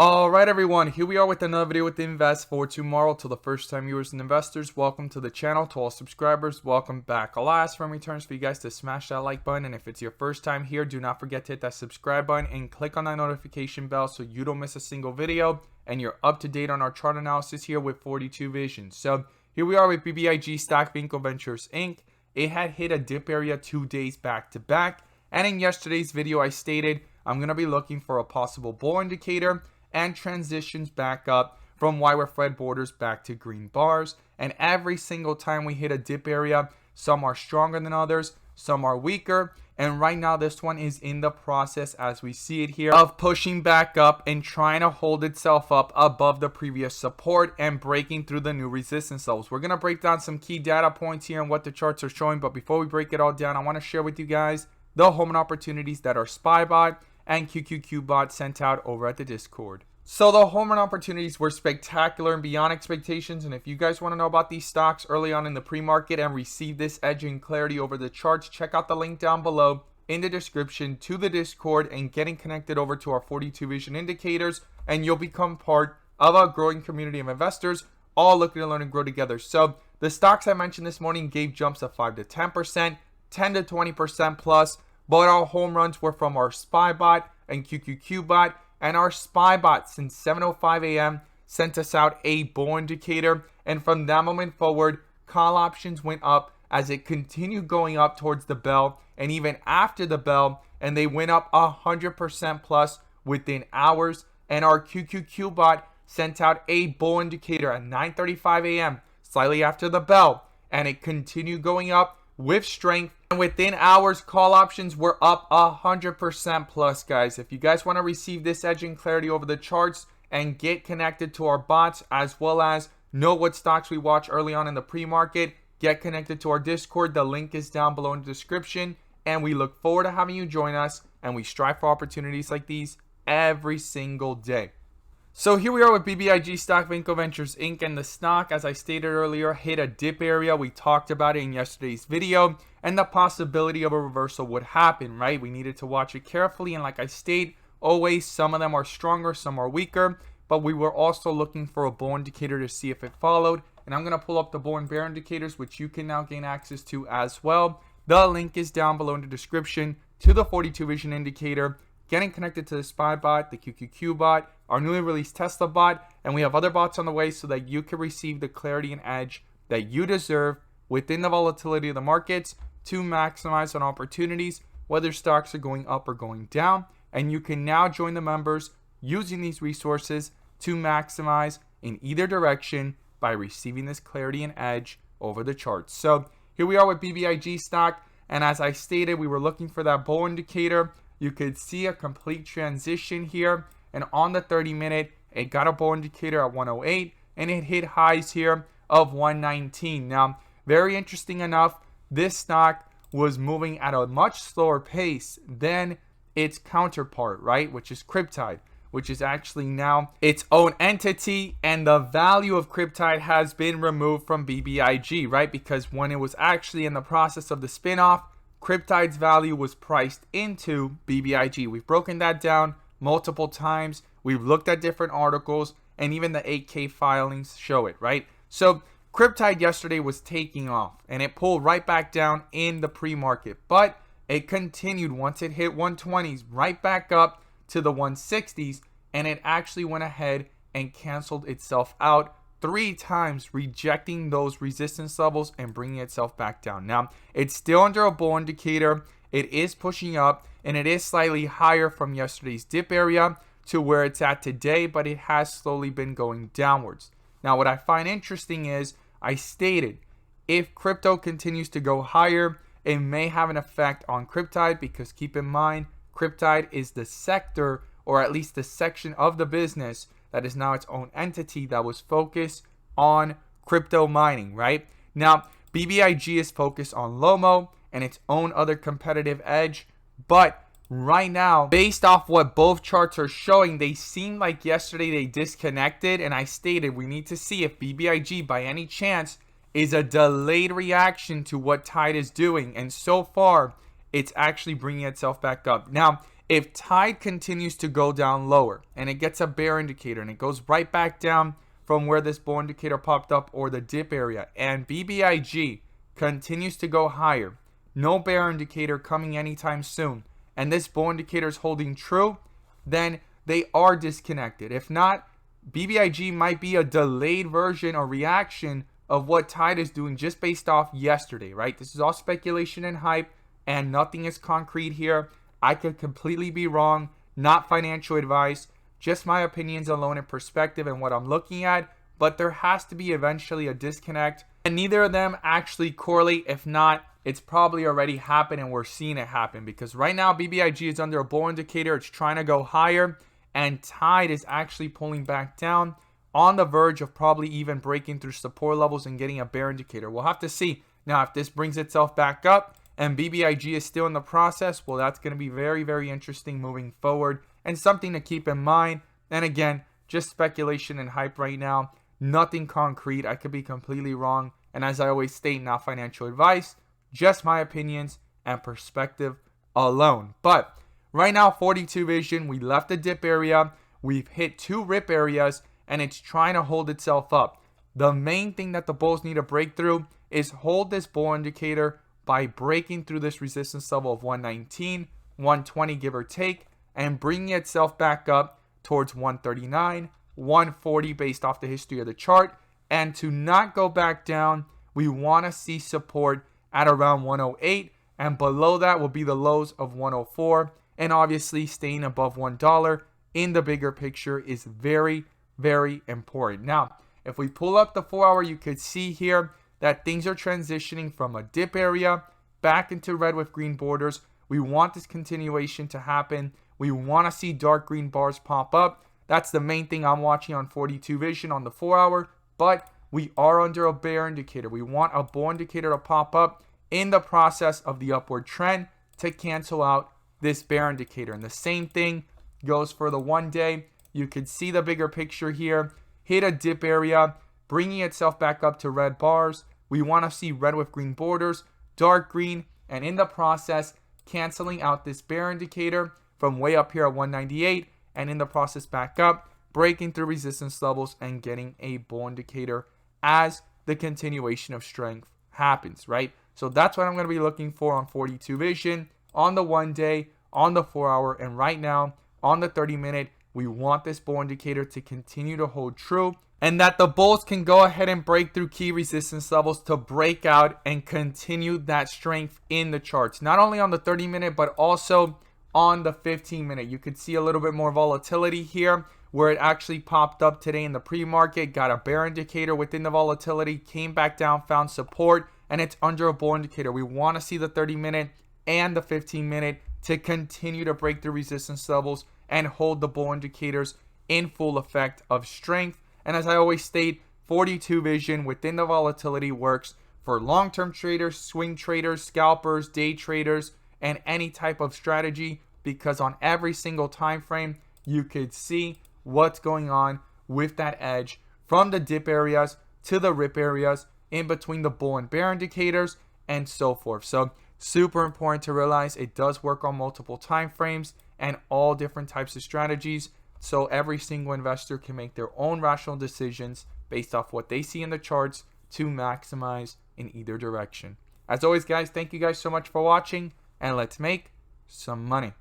Alright everyone, here we are with another video with Invest for tomorrow. To the first time viewers and investors, welcome to the channel. To all subscribers, welcome back. I'll ask for returns for you guys to smash that like button, and if it's your first time here, do not forget to hit that subscribe button and click on that notification bell so you don't miss a single video and you're up to date on our chart analysis here with 42 Vision. So here we are with Bbig Stock Ventures Inc. It had hit a dip area 2 days back to back, and in yesterday's video I stated I'm going to be looking for a possible bull indicator and transitions back up from wire Fred borders back to green bars. And every single time we hit a dip area, some are stronger than others, some are weaker, and right now this one is in the process, as we see it here, of pushing back up and trying to hold itself up above the previous support and breaking through the new resistance levels. We're going to break down some key data points here and what the charts are showing, but before we break it all down, I want to share with you guys the home run opportunities that our SpyBot and QQQbot sent out over at the Discord. So the home run opportunities were spectacular and beyond expectations, and if you guys want to know about these stocks early on in the pre-market and receive this edge and clarity over the charts, check out the link down below in the description to the Discord and getting connected over to our 42 Vision indicators, and you'll become part of a growing community of investors all looking to learn and grow together. So the stocks I mentioned this morning gave jumps of 5 to 10%, 10 to 20% plus, but our home runs were from our SpyBot and QQQbot. And our SpyBot since 7:05 a.m. sent us out a bull indicator, and from that moment forward, call options went up as it continued going up towards the bell and even after the bell, and they went up 100% plus within hours. And our QQQbot sent out a bull indicator at 9:35 a.m. slightly after the bell, and it continued going up with strength, and within hours call options were up 100% plus, guys. If you guys want to receive this edge and clarity over the charts and get connected to our bots, as well as know what stocks we watch early on in the pre-market, get connected to our Discord. The link is down below in the description, and we look forward to having you join us, and we strive for opportunities like these every single day. So here we are with Bbig Stock Ventures Inc. and the stock, as I stated earlier, hit a dip area. We talked about it in yesterday's video, and the possibility of a reversal would happen, right? We needed to watch it carefully, and like I stated, always some of them are stronger, some are weaker, but we were also looking for a bull indicator to see if it followed. And I'm going to pull up the bull and bear indicators, which you can now gain access to as well. The link is down below in the description to the 42 Vision indicator, getting connected to the SpyBot, the QQQbot, our newly released Tesla bot, and we have other bots on the way so that you can receive the clarity and edge that you deserve within the volatility of the markets to maximize on opportunities, whether stocks are going up or going down. And you can now join the members using these resources to maximize in either direction by receiving this clarity and edge over the charts. So here we are with Bbig stock, and as I stated, we were looking for that bull indicator. You could see a complete transition here, and on the 30-minute, it got a bull indicator at 108, and it hit highs here of 119. Now, very interesting enough, this stock was moving at a much slower pace than its counterpart, right, which is Tyde, which is actually now its own entity, and the value of Tyde has been removed from Bbig, right, because when it was actually in the process of the spinoff, Tyde's value was priced into Bbig. We've broken that down multiple times. We've looked at different articles, and even the 8K filings show it, right? So Tyde yesterday was taking off, and it pulled right back down in the pre-market, but it continued once it hit 120s right back up to the 160s, and it actually went ahead and canceled itself out 3 times, rejecting those resistance levels and bringing itself back down. Now, it's still under a bull indicator. It is pushing up, and it is slightly higher from yesterday's dip area to where it's at today, but it has slowly been going downwards. Now, what I find interesting is I stated if crypto continues to go higher, it may have an effect on Tyde, because keep in mind, Tyde is the sector, or at least the section of the business that is now its own entity that was focused on crypto mining, right? Now, Bbig is focused on Lomo and its own other competitive edge, but right now, based off what both charts are showing, they seem like yesterday they disconnected, and I stated we need to see if Bbig by any chance is a delayed reaction to what Tyde is doing, and so far it's actually bringing itself back up. Now, If Tyde continues to go down lower and it gets a bear indicator and it goes right back down from where this bull indicator popped up or the dip area, and BBIG continues to go higher, no bear indicator coming anytime soon, and this bull indicator is holding true, then they are disconnected. If not, BBIG might be a delayed version or reaction of what Tyde is doing just based off yesterday, right? This is all speculation and hype, and nothing is concrete here. I could completely be wrong, not financial advice, just my opinions alone and perspective and what I'm looking at, but there has to be eventually a disconnect, and neither of them actually correlate. If not, it's probably already happened and we're seeing it happen, because right now BBIG is under a bull indicator. It's trying to go higher, and Tyde is actually pulling back down on the verge of probably even breaking through support levels and getting a bear indicator. We'll have to see. Now, if this brings itself back up and BBIG is still in the process, well, that's going to be very, very interesting moving forward and something to keep in mind. And again, just speculation and hype right now. Nothing concrete. I could be completely wrong. And as I always state, not financial advice, just my opinions and perspective alone. But right now, 42 vision, we left the dip area. We've hit 2 rip areas, and it's trying to hold itself up. The main thing that the bulls need to break through is hold this bull indicator by breaking through this resistance level of 119, 120 give or take, and bringing itself back up towards 139, 140 based off the history of the chart. And to not go back down, we want to see support at around 108, and below that will be the lows of 104. And obviously staying above $1 in the bigger picture is very, very important. Now, if we pull up the 4-hour, you could see here that things are transitioning from a dip area back into red with green borders. We want this continuation to happen. We want to see dark green bars pop up. That's the main thing I'm watching on 42 vision on the 4-hour, but we are under a bear indicator. We want a bull indicator to pop up in the process of the upward trend to cancel out this bear indicator. And the same thing goes for the 1 day. You could see the bigger picture here. Hit a dip area, bringing itself back up to red bars. We want to see red with green borders, dark green, and in the process, canceling out this bear indicator from way up here at 198, and in the process back up, breaking through resistance levels and getting a bull indicator as the continuation of strength happens, right? So that's what I'm going to be looking for on 42 vision, on the 1 day, on the 4-hour, and right now on the 30-minute. We want this bull indicator to continue to hold true, and that the bulls can go ahead and break through key resistance levels to break out and continue that strength in the charts. Not only on the 30-minute, but also on the 15-minute. You could see a little bit more volatility here where it actually popped up today in the pre-market, got a bear indicator within the volatility, came back down, found support, and it's under a bull indicator. We want to see the 30-minute and the 15-minute to continue to break through resistance levels and hold the bull indicators in full effect of strength. And as I always state, 42 vision within the volatility works for long-term traders, swing traders, scalpers, day traders, and any type of strategy, because on every single time frame you could see what's going on with that edge from the dip areas to the rip areas, in between the bull and bear indicators, and so forth. So super important to realize it does work on multiple time frames and all different types of strategies, so every single investor can make their own rational decisions based off what they see in the charts to maximize in either direction. As always, guys, thank you guys so much for watching, and let's make some money.